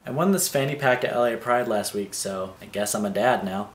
I won this fanny pack at LA Pride last week, so I guess I'm a dad now.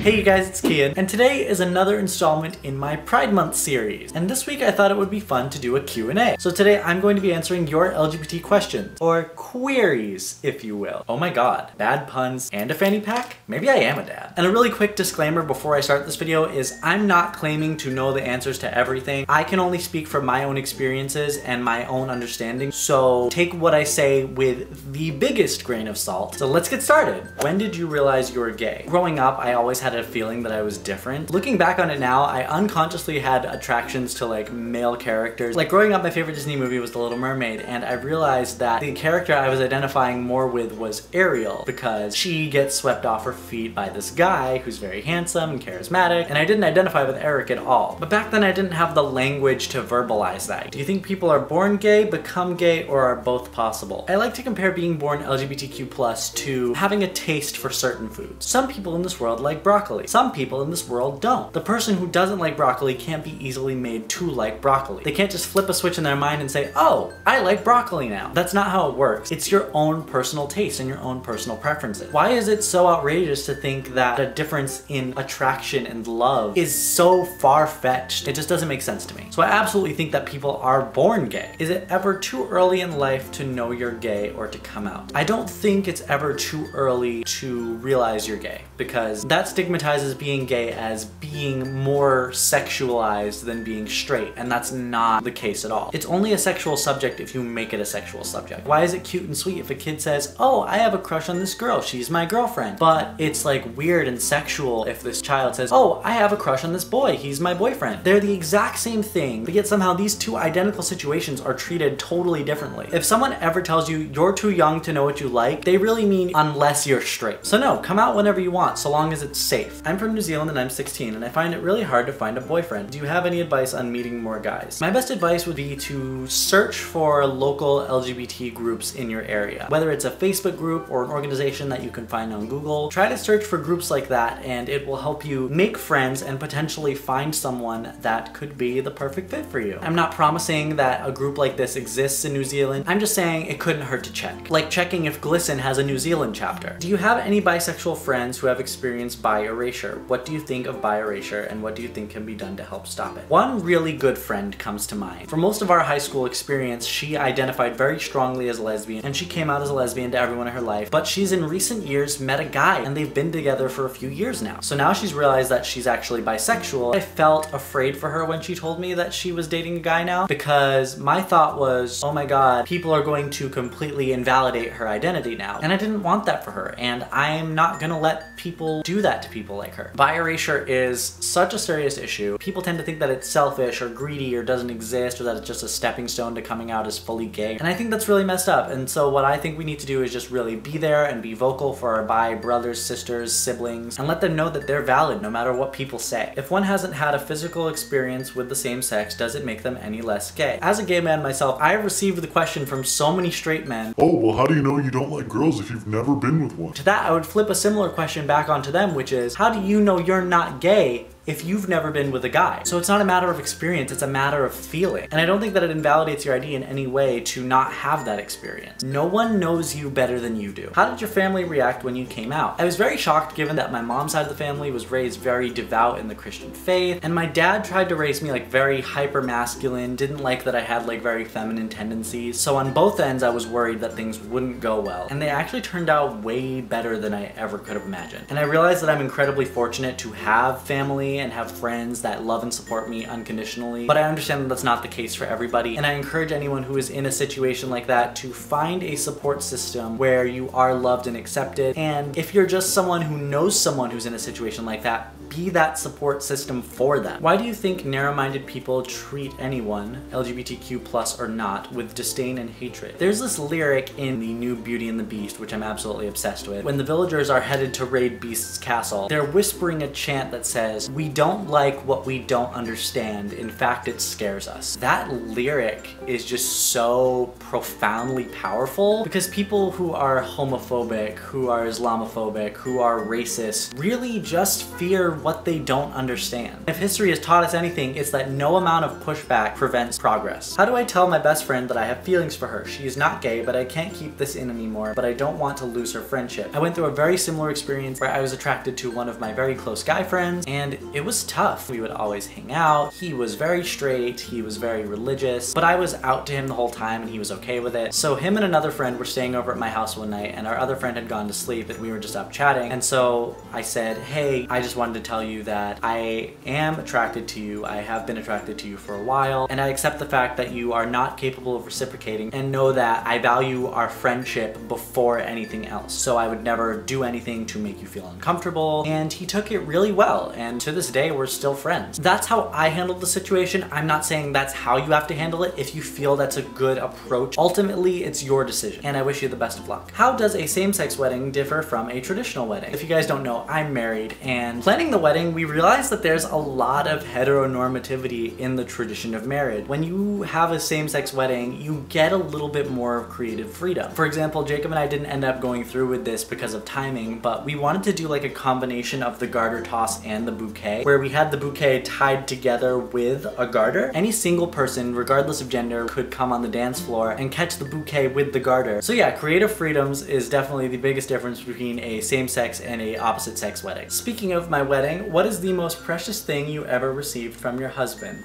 Hey you guys, it's Kian, and today is another installment in my Pride Month series. And this week I thought it would be fun to do a Q&A. So today I'm going to be answering your LGBT questions, or queries, if you will. Oh my god, bad puns and a fanny pack? Maybe I am a dad. And a really quick disclaimer before I start this video is I'm not claiming to know the answers to everything. I can only speak from my own experiences and my own understanding, so take what I say with the biggest grain of salt. So let's get started. When did you realize you were gay? Growing up, I always had a feeling that I was different. Looking back on it now, I unconsciously had attractions to like male characters. Like growing up, my favorite Disney movie was The Little Mermaid, and I realized that the character I was identifying more with was Ariel because she gets swept off her feet by this guy who's very handsome and charismatic, and I didn't identify with Eric at all. But back then I didn't have the language to verbalize that. Do you think people are born gay, become gay, or are both possible? I like to compare being born LGBTQ+ to having a taste for certain foods. Some people in this world like broccoli. Some people in this world don't. The person who doesn't like broccoli can't be easily made to like broccoli. They can't just flip a switch in their mind and say, oh, I like broccoli now. That's not how it works. It's your own personal taste and your own personal preferences. Why is it so outrageous to think that a difference in attraction and love is so far-fetched? It just doesn't make sense to me. So I absolutely think that people are born gay. Is it ever too early in life to know you're gay or to come out? I don't think it's ever too early to realize you're gay, because that stigmatizes being gay as being more sexualized than being straight, and that's not the case at all. It's only a sexual subject if you make it a sexual subject. Why is it cute and sweet if a kid says, oh, I have a crush on this girl, she's my girlfriend? But it's like weird and sexual if this child says, oh, I have a crush on this boy, he's my boyfriend. They're the exact same thing, but yet somehow these two identical situations are treated totally differently. If someone ever tells you you're too young to know what you like, they really mean unless you're straight. So no, come out whenever you want, so long as it's safe. I'm from New Zealand and I'm 16, and I find it really hard to find a boyfriend. Do you have any advice on meeting more guys? My best advice would be to search for local LGBT groups in your area. Whether it's a Facebook group or an organization that you can find on Google, try to search for groups like that, and it will help you make friends and potentially find someone that could be the perfect fit for you. I'm not promising that a group like this exists in New Zealand. I'm just saying it couldn't hurt to check. Like checking if Glisten has a New Zealand chapter. Do you have any bisexual friends who have experienced bi erasure? What do you think of bi erasure, and what do you think can be done to help stop it? One really good friend comes to mind. For most of our high school experience, she identified very strongly as a lesbian, and she came out as a lesbian to everyone in her life, but she's in recent years met a guy, and they've been together for a few years now. So now she's realized that she's actually bisexual. I felt afraid for her when she told me that she was dating a guy now, because my thought was, oh my god, people are going to completely invalidate her identity now. And I didn't want that for her, and I'm not gonna let people do that to people like her. Bi erasure is such a serious issue. People tend to think that it's selfish or greedy or doesn't exist, or that it's just a stepping stone to coming out as fully gay. And I think that's really messed up. And so what I think we need to do is just really be there and be vocal for our bi brothers, sisters, siblings, and let them know that they're valid no matter what people say. If one hasn't had a physical experience with the same sex, does it make them any less gay? As a gay man myself, I have received the question from so many straight men, oh, well, how do you know you don't like girls if you've never been with one? To that, I would flip a similar question back onto them, which is, how do you know you're not gay if you've never been with a guy? So it's not a matter of experience, it's a matter of feeling. And I don't think that it invalidates your ID in any way to not have that experience. No one knows you better than you do. How did your family react when you came out? I was very shocked, given that my mom's side of the family was raised very devout in the Christian faith, and my dad tried to raise me like very hyper masculine, didn't like that I had like very feminine tendencies. So on both ends I was worried that things wouldn't go well, and they actually turned out way better than I ever could have imagined. And I realized that I'm incredibly fortunate to have family and have friends that love and support me unconditionally, but I understand that that's not the case for everybody, and I encourage anyone who is in a situation like that to find a support system where you are loved and accepted. And if you're just someone who knows someone who's in a situation like that, be that support system for them. Why do you think narrow-minded people treat anyone, LGBTQ+ or not, with disdain and hatred? There's this lyric in the new Beauty and the Beast, which I'm absolutely obsessed with. When the villagers are headed to raid Beast's castle, they're whispering a chant that says, we don't like what we don't understand, in fact it scares us. That lyric is just so profoundly powerful, because people who are homophobic, who are Islamophobic, who are racist, really just fear what they don't understand. If history has taught us anything, it's that no amount of pushback prevents progress. How do I tell my best friend that I have feelings for her? She is not gay, but I can't keep this in anymore, but I don't want to lose her friendship. I went through a very similar experience where I was attracted to one of my very close guy friends, and it was tough. We would always hang out. He was very straight, he was very religious, but I was out to him the whole time and he was okay with it. So him and another friend were staying over at my house one night, and our other friend had gone to sleep and we were just up chatting. And so I said, hey, I just wanted to tell you that I am attracted to you. I have been attracted to you for a while, and I accept the fact that you are not capable of reciprocating, and know that I value our friendship before anything else. So I would never do anything to make you feel uncomfortable. And he took it really well, and to this day we're still friends. That's how I handled the situation. I'm not saying that's how you have to handle it. If you feel that's a good approach, ultimately it's your decision, and I wish you the best of luck. How does a same-sex wedding differ from a traditional wedding? If you guys don't know, I'm married, and planning the wedding, we realized that there's a lot of heteronormativity in the tradition of marriage. When you have a same-sex wedding, you get a little bit more creative freedom. For example, Jacob and I didn't end up going through with this because of timing, but we wanted to do like a combination of the garter toss and the bouquet, where we had the bouquet tied together with a garter. Any single person, regardless of gender, could come on the dance floor and catch the bouquet with the garter. So yeah, creative freedoms is definitely the biggest difference between a same-sex and a opposite-sex wedding. Speaking of my wedding, what is the most precious thing you ever received from your husband?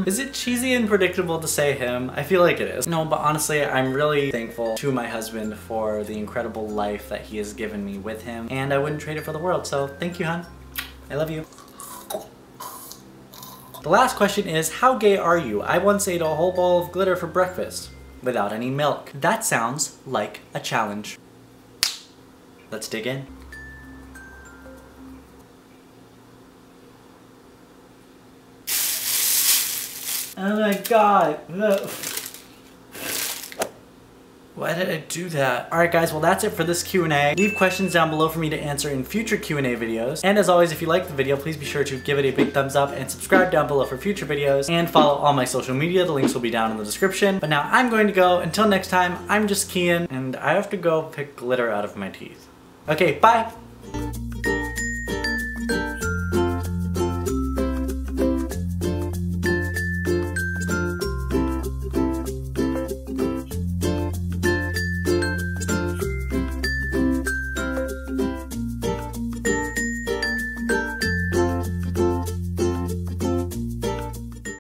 Is it cheesy and predictable to say him? I feel like it is. No, but honestly, I'm really thankful to my husband for the incredible life that he has given me with him, and I wouldn't trade it for the world, so thank you, hon. I love you. The last question is, how gay are you? I once ate a whole bowl of glitter for breakfast without any milk. That sounds like a challenge. Let's dig in. Oh my god. Why did I do that? Alright guys, well that's it for this Q&A. Leave questions down below for me to answer in future Q&A videos. And as always, if you liked the video, please be sure to give it a big thumbs up and subscribe down below for future videos. And follow all my social media, the links will be down in the description. But now I'm going to go. Until next time, I'm just Kian, and I have to go pick glitter out of my teeth. Okay, bye!